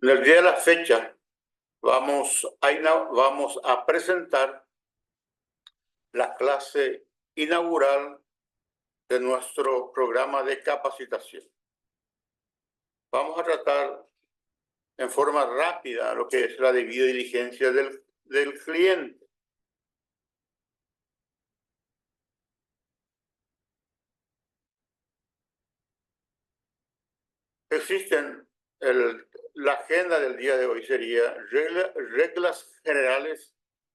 En el día de la fecha vamos a presentar la clase inaugural de nuestro programa de capacitación. Vamos a tratar en forma rápida lo que es la debida diligencia del cliente. La agenda del día de hoy sería reglas generales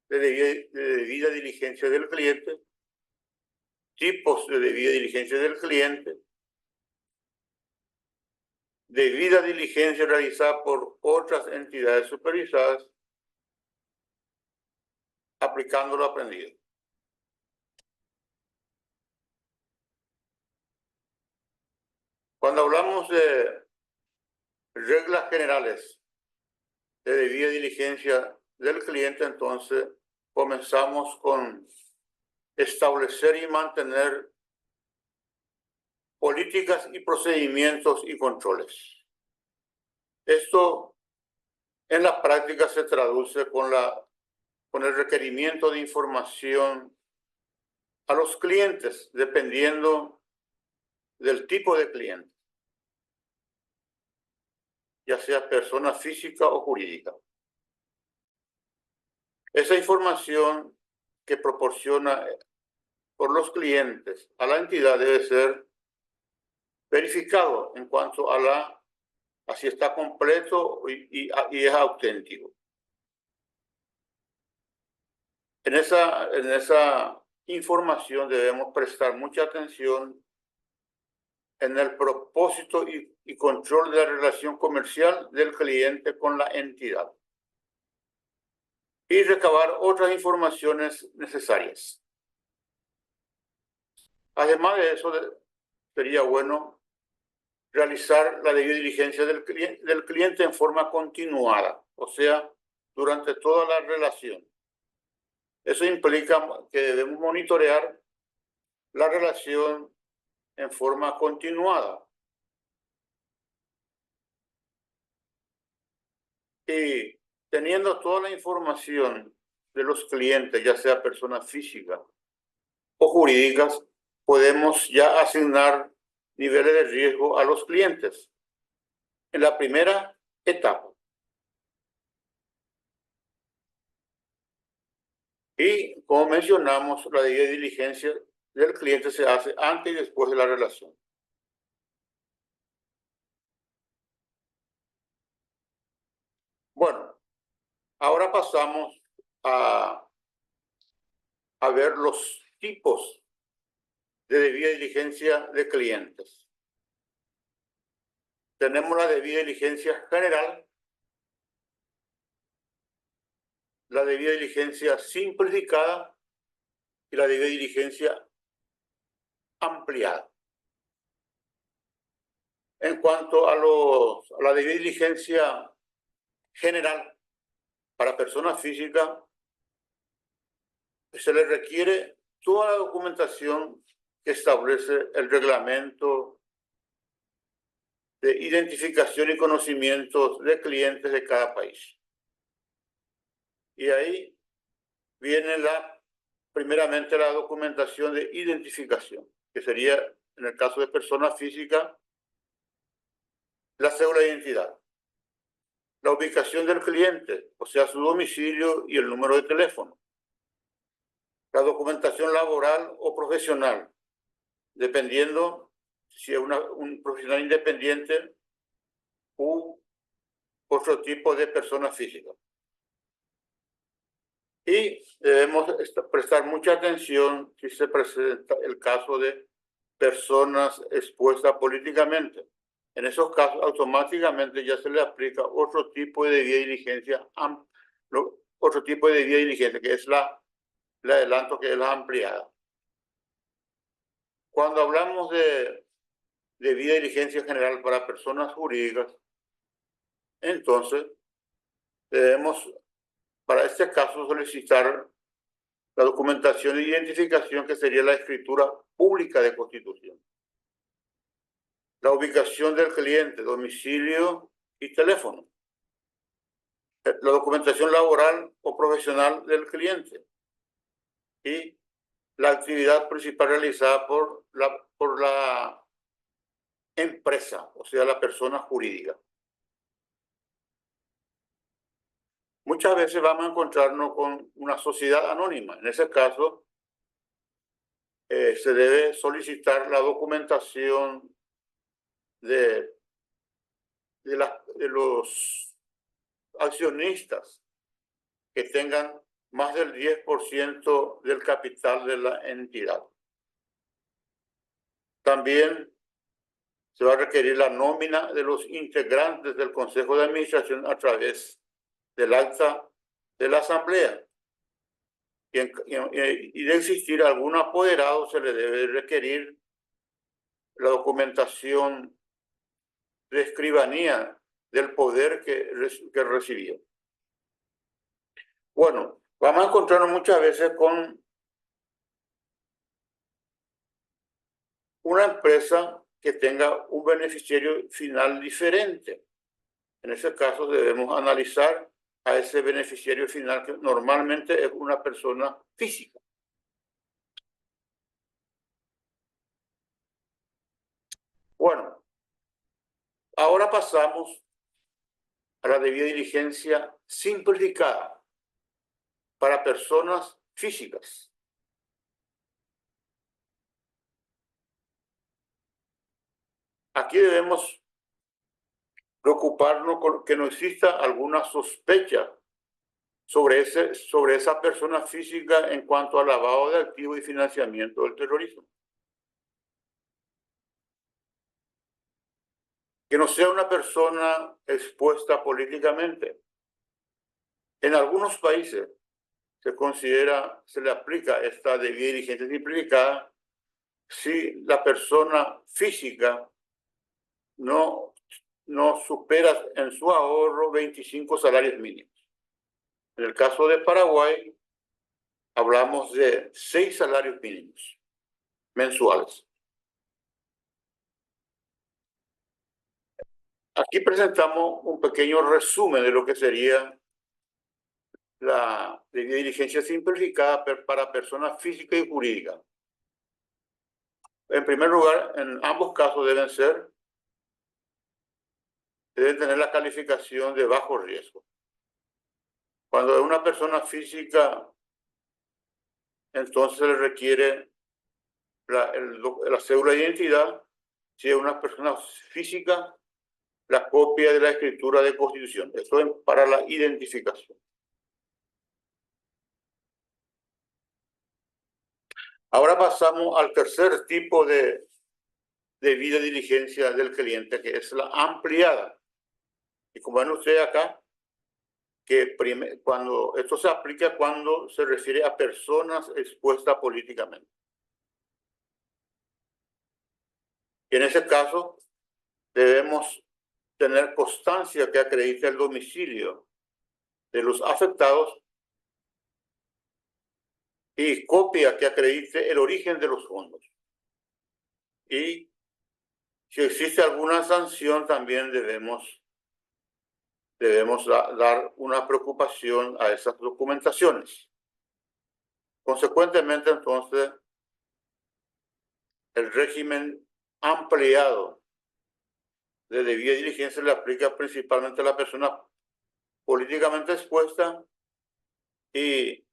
de debida diligencia del cliente, tipos de debida diligencia del cliente, debida diligencia realizada por otras entidades supervisadas, aplicando lo aprendido. Cuando hablamos de reglas generales de debida diligencia del cliente, entonces comenzamos con establecer y mantener políticas y procedimientos y controles. Esto en la práctica se traduce con el requerimiento de información a los clientes, dependiendo del tipo de cliente, ya sea persona física o jurídica. Esa información que proporciona por los clientes a la entidad debe ser verificado en cuanto a si está completo y es auténtico. En esa información debemos prestar mucha atención en el propósito y control de la relación comercial del cliente con la entidad y recabar otras informaciones necesarias. Además de eso, sería bueno realizar la debida diligencia del cliente en forma continuada, o sea, durante toda la relación. Eso implica que debemos monitorear la relación en forma continuada. Y teniendo toda la información de los clientes, ya sea personas físicas o jurídicas, podemos ya asignar niveles de riesgo a los clientes en la primera etapa. Y como mencionamos, la debida diligencia del cliente se hace antes y después de la relación. Bueno, ahora pasamos a ver los tipos de debida diligencia de clientes. Tenemos la debida diligencia general, la debida diligencia simplificada y la debida diligencia ampliada. En cuanto a la debida diligencia general para personas físicas, se le requiere toda la documentación que establece el reglamento de identificación y conocimientos de clientes de cada país. Y ahí viene primeramente la documentación de identificación, que sería, en el caso de persona física, la cédula de identidad, la ubicación del cliente, o sea, su domicilio y el número de teléfono, la documentación laboral o profesional, dependiendo si es un profesional independiente u otro tipo de persona física. Y debemos prestar mucha atención si se presenta el caso de personas expuestas políticamente. En esos casos, automáticamente ya se le aplica otro tipo de debida diligencia, que es el adelanto, que es la ampliada. Cuando hablamos de debida diligencia general para personas jurídicas, entonces debemos, para este caso, solicitar la documentación de identificación, que sería la escritura pública de constitución, la ubicación del cliente, domicilio y teléfono, la documentación laboral o profesional del cliente y la actividad principal realizada por la empresa, o sea, la persona jurídica. Muchas veces vamos a encontrarnos con una sociedad anónima. En ese caso, se debe solicitar la documentación de los accionistas que tengan más del 10% del capital de la entidad. También se va a requerir la nómina de los integrantes del Consejo de Administración a través del acta de la Asamblea. Y de existir algún apoderado, se le debe requerir la documentación de escribanía del poder que recibió. Bueno, vamos a encontrarnos muchas veces con una empresa que tenga un beneficiario final diferente. En ese caso debemos analizar a ese beneficiario final, que normalmente es una persona física. Bueno, ahora pasamos a la debida diligencia simplificada para personas físicas. Aquí debemos preocuparnos con que no exista alguna sospecha sobre esa persona física en cuanto al lavado de activos y financiamiento del terrorismo. Que no sea una persona expuesta políticamente. En algunos países se le aplica esta debida diligencia simplificada si la persona física no supera en su ahorro 25 salarios mínimos. En el caso de Paraguay, hablamos de 6 salarios mínimos mensuales. Aquí presentamos un pequeño resumen de lo que sería la debida diligencia simplificada para personas físicas y jurídicas. En primer lugar, en ambos casos deben tener la calificación de bajo riesgo. Cuando es una persona física, entonces se le requiere la cédula de identidad. Si es una persona física, la copia de la escritura de constitución. Esto es para la identificación. Ahora pasamos al tercer tipo de debida diligencia del cliente, que es la ampliada. Y como ven ustedes acá, que cuando esto se aplica cuando se refiere a personas expuestas políticamente. Y en ese caso debemos tener constancia que acredite el domicilio de los afectados y copia que acredite el origen de los fondos. Y si existe alguna sanción, también debemos dar una preocupación a esas documentaciones. Consecuentemente, entonces, el régimen ampliado de debida diligencia le aplica principalmente a la persona políticamente expuesta y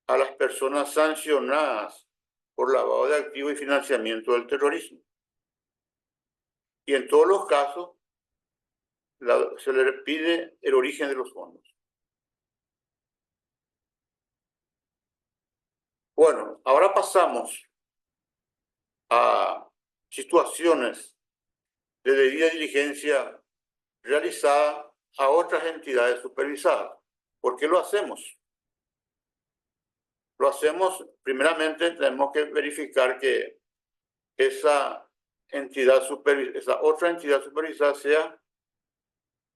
a las personas sancionadas por lavado de activos y financiamiento del terrorismo. Y en todos los casos se le pide el origen de los fondos. Bueno, ahora pasamos a situaciones de debida diligencia realizada a otras entidades supervisadas. ¿Por qué lo hacemos? Lo hacemos, primeramente, tenemos que verificar que esa otra entidad supervisada sea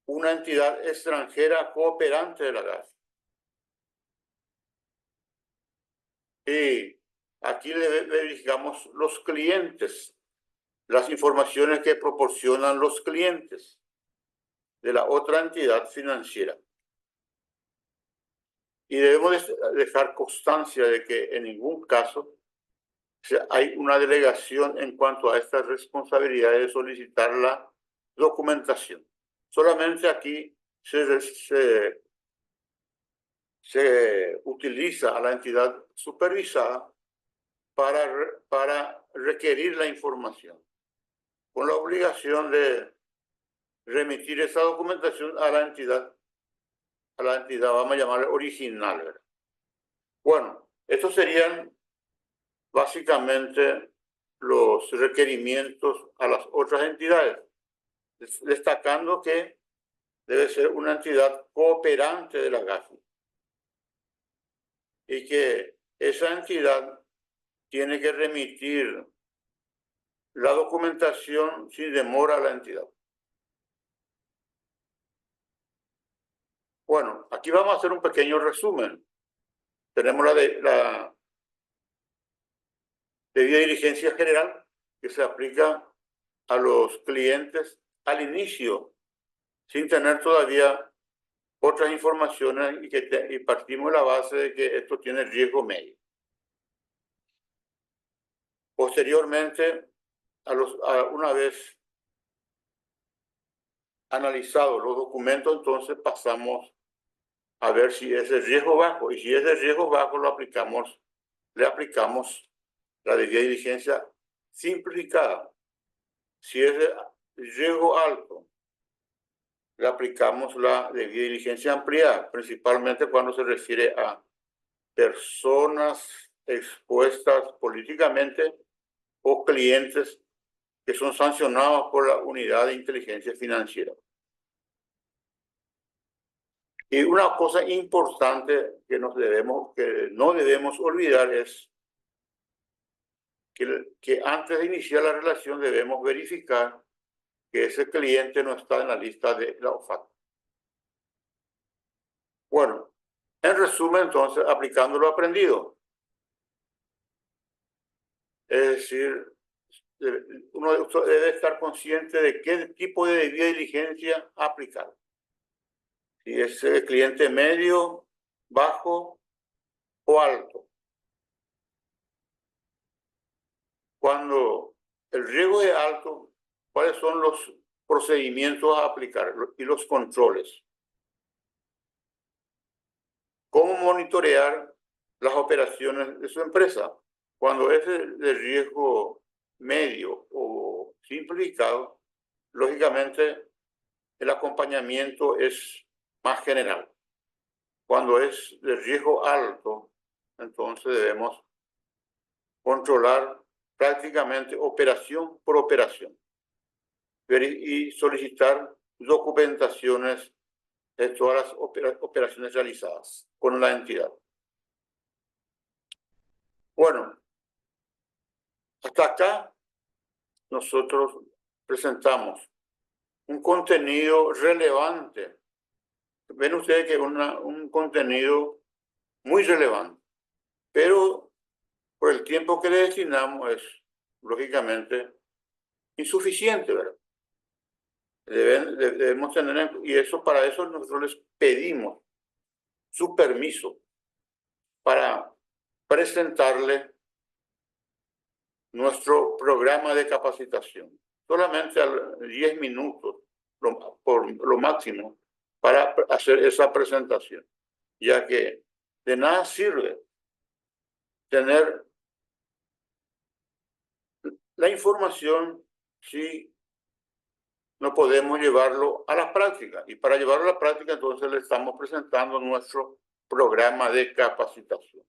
una entidad extranjera cooperante de la GAFI. Y aquí verificamos los clientes, las informaciones que proporcionan los clientes de la otra entidad financiera. Y debemos dejar constancia de que en ningún caso hay una delegación en cuanto a esta responsabilidad de solicitar la documentación. Solamente aquí se utiliza a la entidad supervisada para requerir la información, con la obligación de remitir esa documentación a la entidad, vamos a llamarle original, ¿verdad? Bueno, estos serían básicamente los requerimientos a las otras entidades, destacando que debe ser una entidad cooperante de la GAFI y que esa entidad tiene que remitir la documentación sin demora a la entidad. Bueno, aquí vamos a hacer un pequeño resumen. Tenemos la debida diligencia general que se aplica a los clientes al inicio, sin tener todavía otras informaciones y partimos de la base de que esto tiene riesgo medio. Posteriormente, una vez analizados los documentos, entonces pasamos a ver si es de riesgo bajo, y si es de riesgo bajo le aplicamos la debida diligencia simplificada. Si es de riesgo alto, le aplicamos la debida diligencia ampliada, principalmente cuando se refiere a personas expuestas políticamente o clientes que son sancionados por la unidad de inteligencia financiera. Y una cosa importante que no debemos olvidar es que antes de iniciar la relación debemos verificar que ese cliente no está en la lista de la OFAC. Bueno, en resumen, entonces, aplicando lo aprendido. Es decir, uno debe estar consciente de qué tipo de debida diligencia aplicar. Si es cliente medio, bajo o alto. Cuando el riesgo es alto, ¿cuáles son los procedimientos a aplicar y los controles? ¿Cómo monitorear las operaciones de su empresa? Cuando es de riesgo medio o simplificado, lógicamente el acompañamiento es más general. Cuando es de riesgo alto, entonces debemos controlar prácticamente operación por operación y solicitar documentaciones de todas las operaciones realizadas con la entidad. Bueno, hasta acá nosotros presentamos un contenido relevante. Ven ustedes que es un contenido muy relevante, pero por el tiempo que le destinamos es, lógicamente, insuficiente, ¿verdad? Debemos tener, y para eso nosotros les pedimos su permiso para presentarle nuestro programa de capacitación. Solamente a 10 minutos, por lo máximo, para hacer esa presentación, ya que de nada sirve tener la información si no podemos llevarlo a la práctica. Y para llevarlo a la práctica, entonces le estamos presentando nuestro programa de capacitación.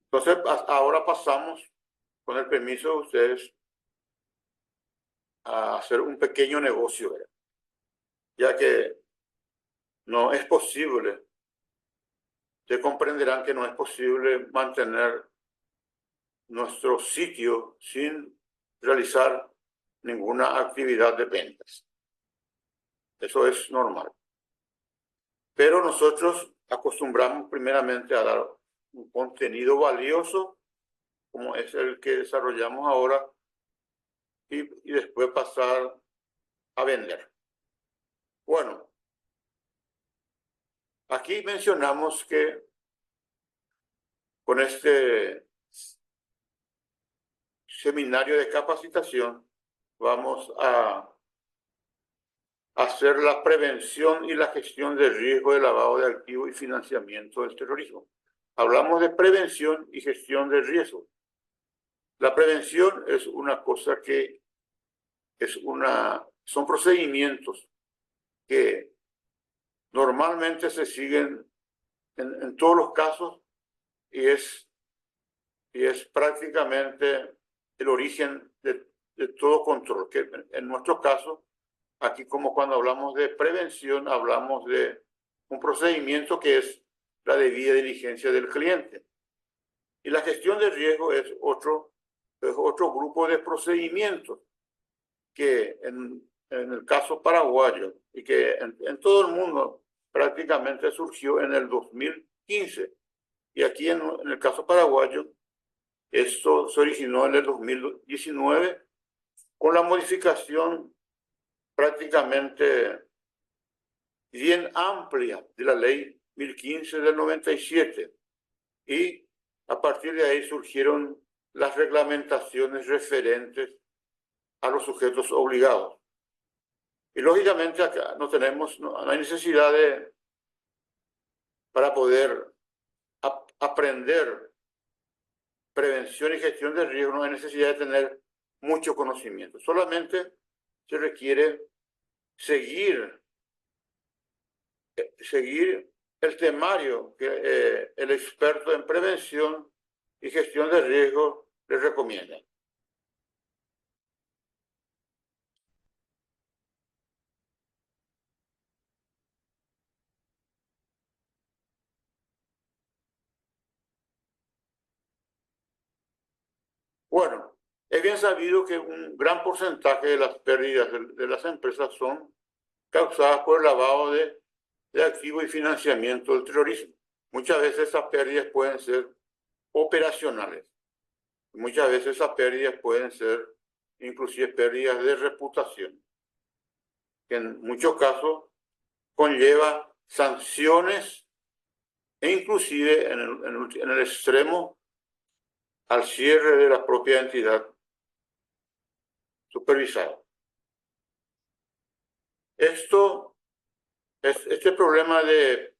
Entonces, ahora pasamos, con el permiso de ustedes, a hacer un pequeño negocio, ¿verdad? Ya que no es posible se comprenderán que no es posible mantener nuestro sitio sin realizar ninguna actividad de ventas. Eso es normal. Pero nosotros acostumbramos primeramente a dar un contenido valioso, como es el que desarrollamos ahora, y después pasar a vender. Bueno, aquí mencionamos que con este seminario de capacitación vamos a hacer la prevención y la gestión de riesgo de lavado de activos y financiamiento del terrorismo. Hablamos de prevención y gestión de riesgo. La prevención es una cosa que son procedimientos que normalmente se siguen en todos los casos y es prácticamente el origen de todo control, que en nuestro caso, aquí como cuando hablamos de prevención, hablamos de un procedimiento que es la debida diligencia del cliente. Y la gestión de riesgo es otro grupo de procedimientos que en el caso paraguayo y que en todo el mundo prácticamente surgió en el 2015. Y aquí en el caso paraguayo, esto se originó en el 2019 con la modificación prácticamente bien amplia de la ley 1015 del 97. Y a partir de ahí surgieron las reglamentaciones referentes a los sujetos obligados. Y lógicamente acá no hay necesidad para poder aprender prevención y gestión de riesgo, no hay necesidad de tener mucho conocimiento. Solamente se requiere seguir el temario que el experto en prevención y gestión de riesgo les recomienda. Bueno, es bien sabido que un gran porcentaje de las pérdidas de las empresas son causadas por el lavado de activos y financiamiento del terrorismo. Muchas veces esas pérdidas pueden ser operacionales. Muchas veces esas pérdidas pueden ser inclusive pérdidas de reputación, que en muchos casos conlleva sanciones e inclusive en el extremo al cierre de la propia entidad supervisada. Este problema de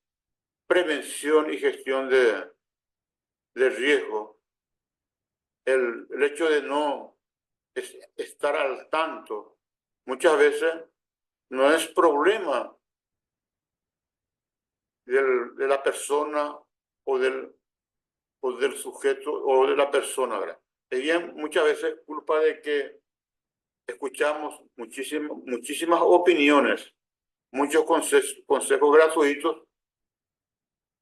prevención y gestión de riesgo, el hecho de no estar al tanto, muchas veces no es problema de la persona o del sujeto o de la persona, ¿verdad? Es bien muchas veces culpa de que escuchamos muchísimas opiniones, muchos consejos gratuitos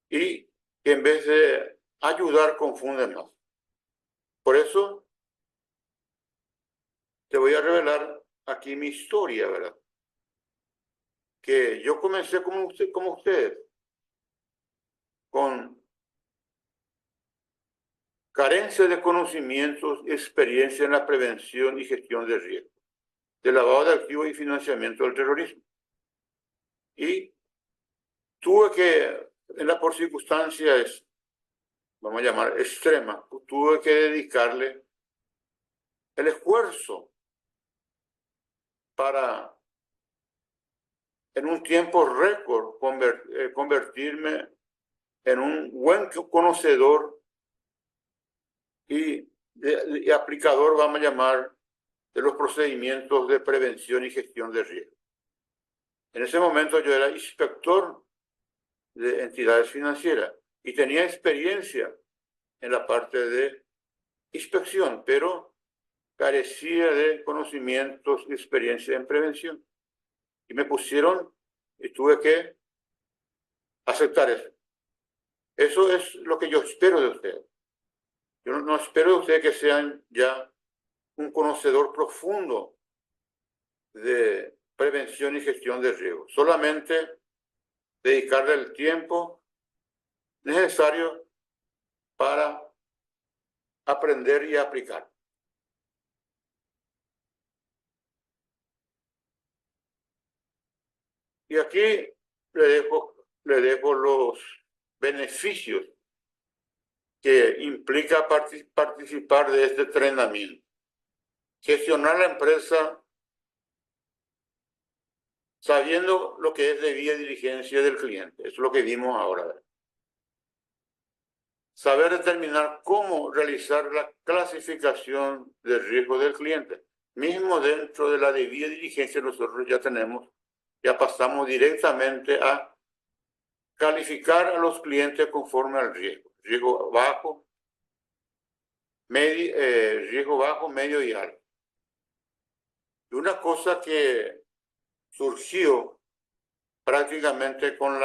y que en vez de ayudar confunden más. Por eso te voy a revelar aquí mi historia, ¿verdad? Que yo comencé como ustedes, con carencia de conocimientos y experiencia en la prevención y gestión de riesgo, de lavado de activos y financiamiento del terrorismo. Y tuve que, por circunstancias, vamos a llamar extremas, tuve que dedicarle el esfuerzo para, en un tiempo récord, convertirme en un buen conocedor y aplicador, vamos a llamar, de los procedimientos de prevención y gestión de riesgo. En ese momento yo era inspector de entidades financieras y tenía experiencia en la parte de inspección, pero carecía de conocimientos y experiencia en prevención. Y me pusieron y tuve que aceptar eso. Eso es lo que yo espero de ustedes. Yo no espero de ustedes que sean ya un conocedor profundo de prevención y gestión de riesgo. Solamente dedicarle el tiempo necesario para aprender y aplicar. Y aquí le dejo los beneficios que implica participar de este entrenamiento. Gestionar la empresa sabiendo lo que es debida diligencia del cliente. Eso es lo que vimos ahora. Saber determinar cómo realizar la clasificación de riesgo del cliente. Mismo dentro de la debida diligencia nosotros ya pasamos directamente a calificar a los clientes conforme al riesgo. Riesgo bajo, medio y alto. Y una cosa que surgió prácticamente con el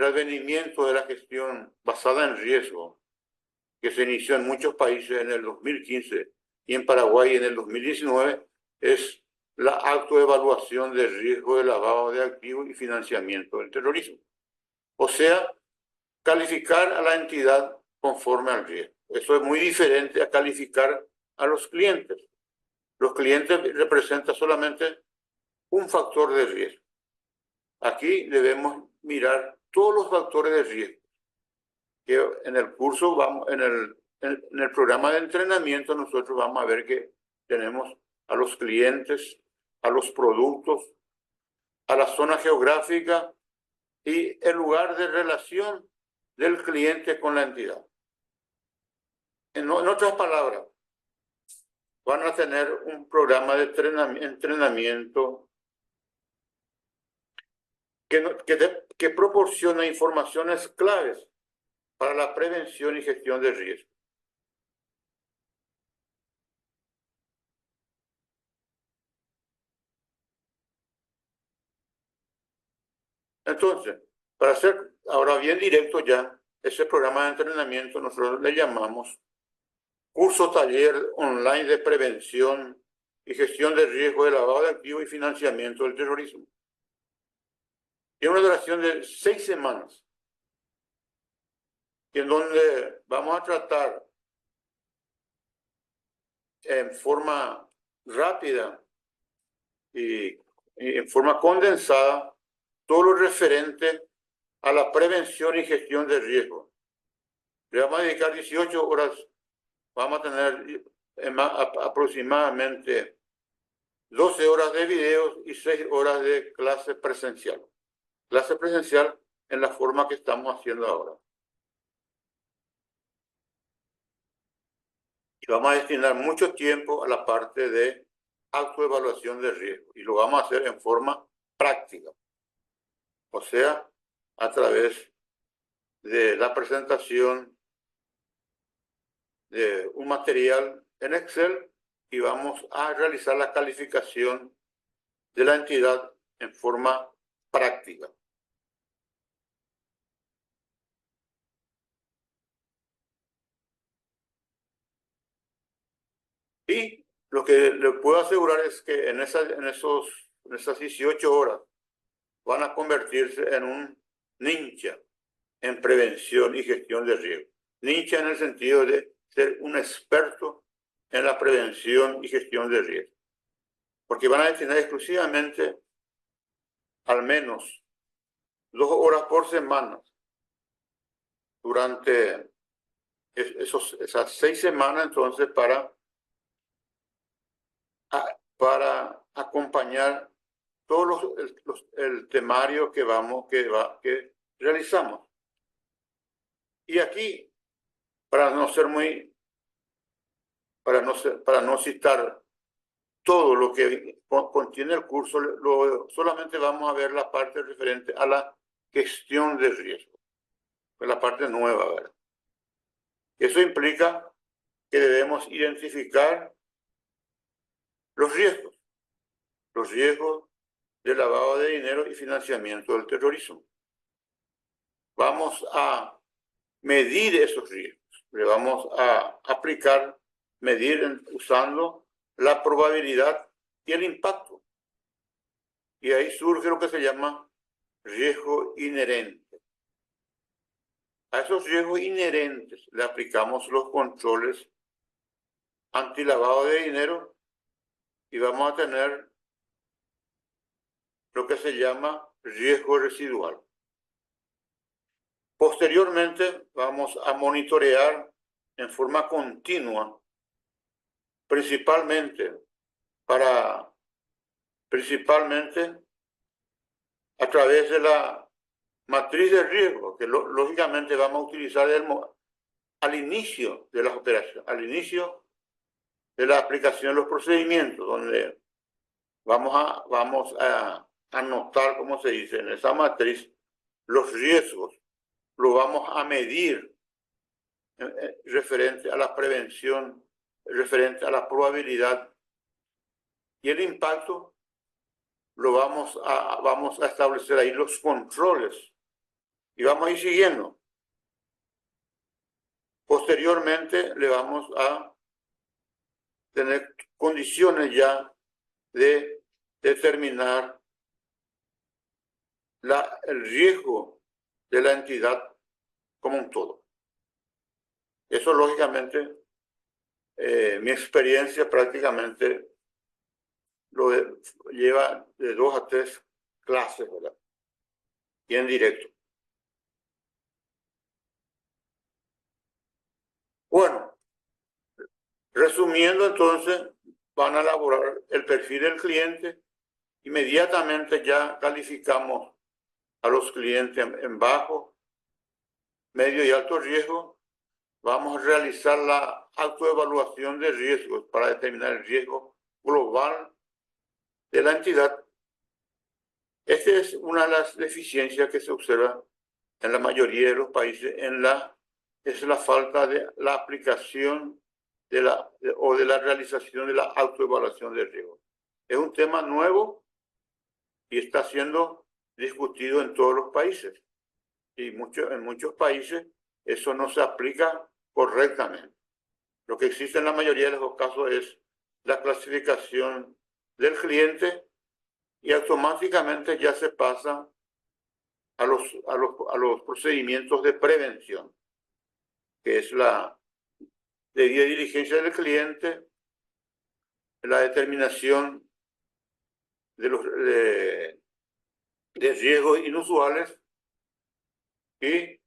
advenimiento de la gestión basada en riesgo, que se inició en muchos países en el 2015 y en Paraguay en el 2019, es la autoevaluación de riesgo de lavado de activos y financiamiento del terrorismo. O sea, calificar a la entidad conforme al riesgo. Eso es muy diferente a calificar a los clientes. Los clientes representan solamente un factor de riesgo. Aquí debemos mirar todos los factores de riesgo. Que en el curso, en el programa de entrenamiento, nosotros vamos a ver que tenemos a los clientes, a los productos, a la zona geográfica y el lugar de relación del cliente con la entidad. En otras palabras, van a tener un programa de entrenamiento que proporciona informaciones claves para la prevención y gestión de riesgo. Entonces, para ser ahora bien directo ya, ese programa de entrenamiento nosotros le llamamos curso taller online de prevención y gestión de riesgo de lavado de activos y financiamiento del terrorismo. Tiene una duración de 6 semanas, en donde vamos a tratar en forma rápida y en forma condensada todo lo referente a la prevención y gestión de riesgo. Le vamos a dedicar 18 horas, vamos a tener aproximadamente 12 horas de videos y 6 horas de clase presencial. Clase presencial en la forma que estamos haciendo ahora. Y vamos a destinar mucho tiempo a la parte de autoevaluación de riesgo y lo vamos a hacer en forma práctica. O sea, a través de la presentación de un material en Excel y vamos a realizar la calificación de la entidad en forma práctica. Y lo que le puedo asegurar es que en esas 18 horas van a convertirse en un ninja en prevención y gestión de riesgo. Ninja en el sentido de ser un experto en la prevención y gestión de riesgo. Porque van a destinar exclusivamente al menos 2 horas por semana durante esas 6 semanas, entonces, para acompañar todo el temario que realizamos. Y aquí, para no citar todo lo que contiene el curso, solamente vamos a ver la parte referente a la gestión de riesgo, pues la parte nueva, ¿verdad? Eso implica que debemos identificar los riesgos de lavado de dinero y financiamiento del terrorismo. vamos a medir esos riesgos. Le vamos a aplicar, medir usando la probabilidad y el impacto. Y ahí surge lo que se llama riesgo inherente. A esos riesgos inherentes le aplicamos los controles antilavado de dinero y vamos a tener lo que se llama riesgo residual. Posteriormente vamos a monitorear en forma continua, principalmente a través de la matriz de riesgo, que lógicamente vamos a utilizar al inicio de las operaciones, al inicio de la aplicación de los procedimientos, donde vamos a anotar, como se dice, en esa matriz, los riesgos, lo vamos a medir referente a la prevención, referente a la probabilidad y el impacto, lo vamos a establecer ahí los controles y vamos a ir siguiendo. Posteriormente le vamos a tener condiciones ya de determinar el riesgo de la entidad como un todo. Eso lógicamente, mi experiencia prácticamente lo lleva de 2 a 3 clases, ¿verdad? Y en directo. Bueno, resumiendo entonces, van a elaborar el perfil del cliente. Inmediatamente ya calificamos a los clientes en bajo, medio y alto riesgo. Vamos a realizar la autoevaluación de riesgos para determinar el riesgo global de la entidad. Esta es una de las deficiencias que se observa en la mayoría de los países, es la falta de la aplicación de la realización de la autoevaluación de riesgo. Es un tema nuevo y está siendo discutido en todos los países. Y en muchos países eso no se aplica correctamente. Lo que existe en la mayoría de los casos es la clasificación del cliente y automáticamente ya se pasa a los procedimientos de prevención, que es la debida diligencia del cliente, la determinación de riesgos inusuales y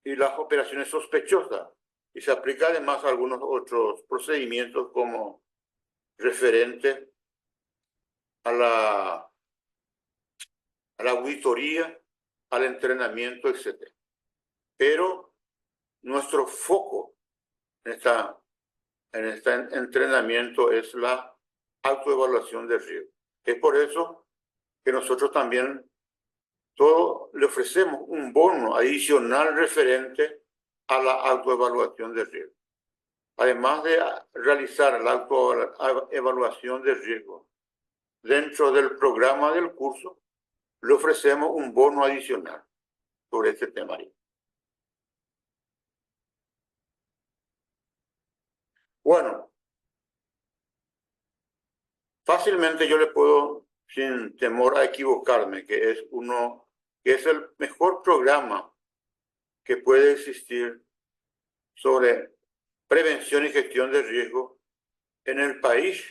las operaciones sospechosas. Y se aplica además a algunos otros procedimientos como referente a la auditoría, al entrenamiento, etc. Pero nuestro foco en este entrenamiento es la autoevaluación de riesgo. Es por eso que nosotros también le ofrecemos un bono adicional referente a la autoevaluación de riesgo. Además de realizar la autoevaluación de riesgo dentro del programa del curso, le ofrecemos un bono adicional sobre este tema. Bueno, fácilmente yo le puedo, sin temor a equivocarme, que es el mejor programa que puede existir sobre prevención y gestión de riesgo en el país,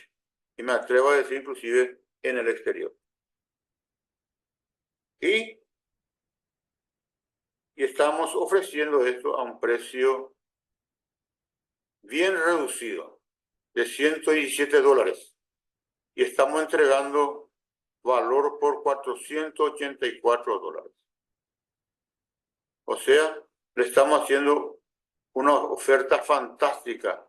y me atrevo a decir inclusive en el exterior. Y estamos ofreciendo esto a un precio bien reducido, de $117. Y estamos entregando valor por $484. O sea, le estamos haciendo una oferta fantástica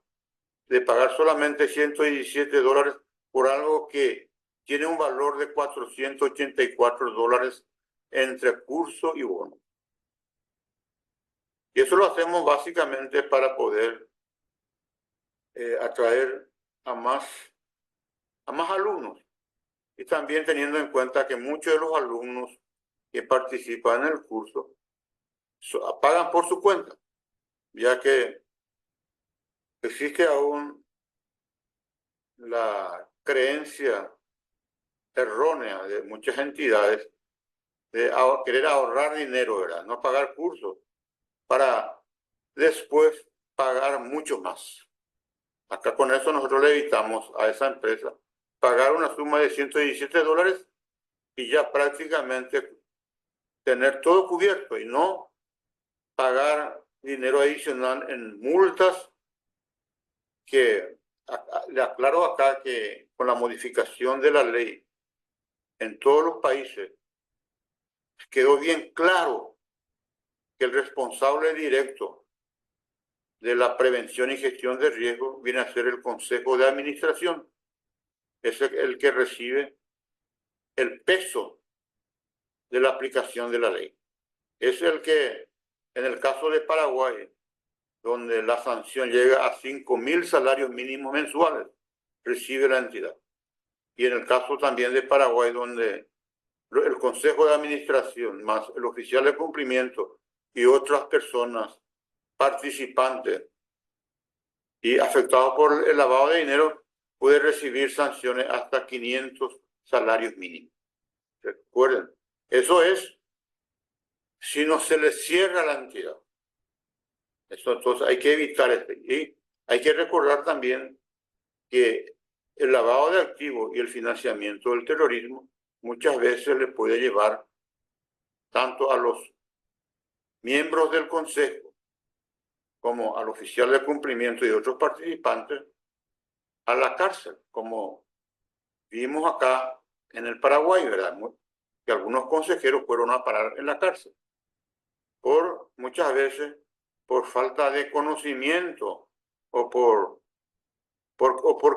de pagar solamente $117 por algo que tiene un valor de $484 entre curso y bono. Y eso lo hacemos básicamente para poder atraer a más alumnos. Y también teniendo en cuenta que muchos de los alumnos que participan en el curso pagan por su cuenta, ya que existe aún la creencia errónea de muchas entidades de querer ahorrar dinero, ¿verdad? No pagar cursos para después pagar mucho más. Acá con eso nosotros le evitamos a esa empresa pagar una suma de $117 y ya prácticamente tener todo cubierto y no pagar dinero adicional en multas que le aclaro acá que con la modificación de la ley en todos los países quedó bien claro que el responsable directo de la prevención y gestión de riesgo viene a ser el Consejo de Administración. Es el que recibe el peso de la aplicación de la ley. Es el que, en el caso de Paraguay, donde la sanción llega a 5.000 salarios mínimos mensuales, recibe la entidad. Y en el caso también de Paraguay, donde el Consejo de Administración, más el oficial de cumplimiento y otras personas participantes y afectados por el lavado de dinero, puede recibir sanciones hasta 500 salarios mínimos. Recuerden, eso es si no se le cierra la entidad. Eso, entonces hay que evitar esto. Y hay que recordar también que el lavado de activos y el financiamiento del terrorismo muchas veces le puede llevar tanto a los miembros del Consejo como al oficial de cumplimiento y otros participantes a la cárcel, como vimos acá en el Paraguay, ¿verdad? Que algunos consejeros fueron a parar en la cárcel muchas veces por falta de conocimiento o por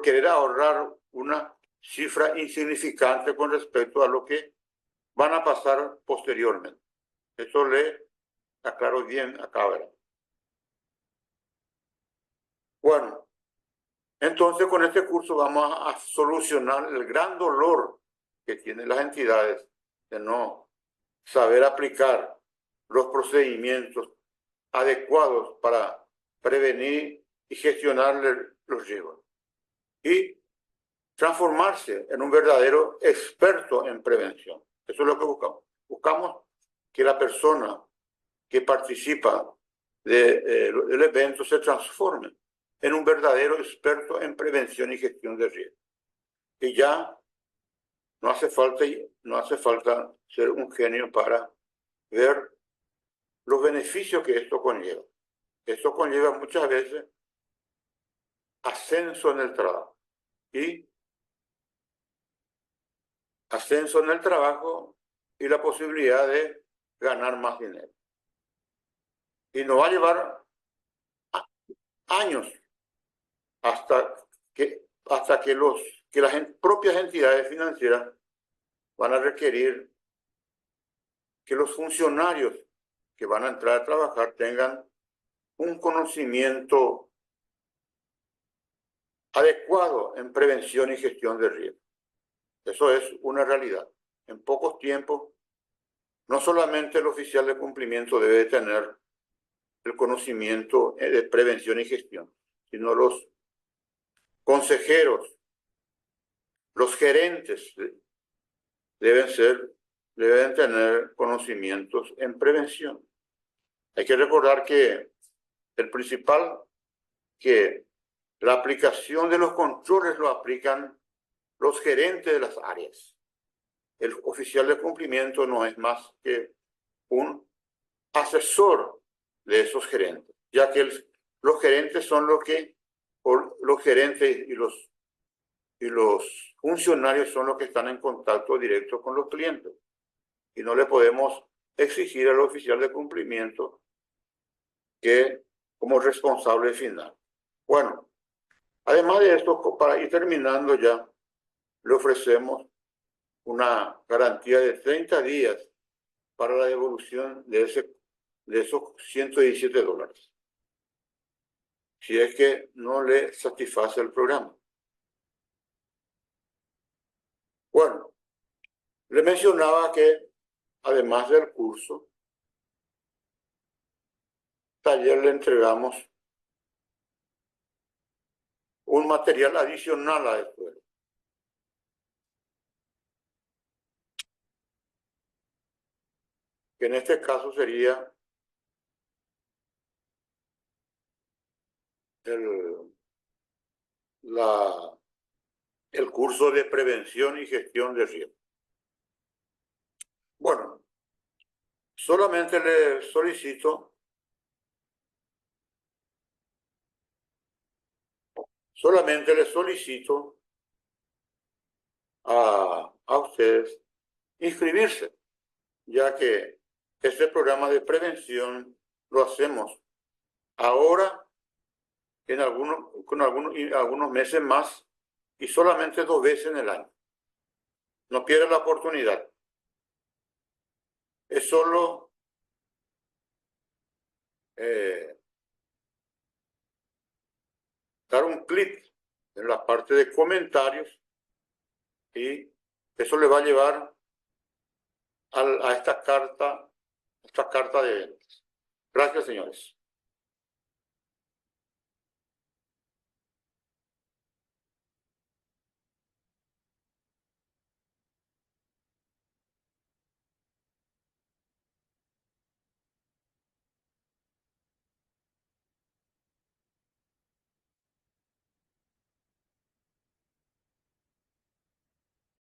querer ahorrar una cifra insignificante con respecto a lo que van a pasar posteriormente. Eso le aclaro bien acá, ¿verdad? Bueno, entonces con este curso vamos a solucionar el gran dolor que tienen las entidades de no saber aplicar los procedimientos adecuados para prevenir y gestionar los riesgos y transformarse en un verdadero experto en prevención. Eso es lo que buscamos. Buscamos que la persona que participa del evento se transforme en un verdadero experto en prevención y gestión de riesgos. Y ya no hace falta ser un genio para ver los beneficios que esto conlleva. Esto conlleva muchas veces ascenso en el trabajo. Y ascenso en el trabajo y la posibilidad de ganar más dinero. Y nos va a llevar años hasta que las propias entidades financieras van a requerir que los funcionarios que van a entrar a trabajar tengan un conocimiento adecuado en prevención y gestión de riesgo. Eso es una realidad. En pocos tiempos, no solamente el oficial de cumplimiento debe tener el conocimiento de prevención y gestión, sino los consejeros, los gerentes deben tener conocimientos en prevención. Hay que recordar que el principal, que la aplicación de los controles lo aplican los gerentes de las áreas. El oficial de cumplimiento no es más que un asesor de esos gerentes, ya que los gerentes son los gerentes y los funcionarios son los que están en contacto directo con los clientes. Y no le podemos exigir al oficial de cumplimiento que como responsable final. Bueno, además de esto, para ir terminando ya, le ofrecemos una garantía de 30 días para la devolución de esos $117. Si es que no le satisface el programa. Bueno, le mencionaba que además del curso, taller le entregamos un material adicional a la escuela. Que en este caso sería el curso de prevención y gestión de riesgos. Bueno, solamente le solicito a ustedes inscribirse, ya que este programa de prevención lo hacemos ahora con algunos meses más y solamente 2 veces en el año. No pierda la oportunidad. Es solo dar un clic en la parte de comentarios y eso le va a llevar a esta carta de ventas. Gracias, señores.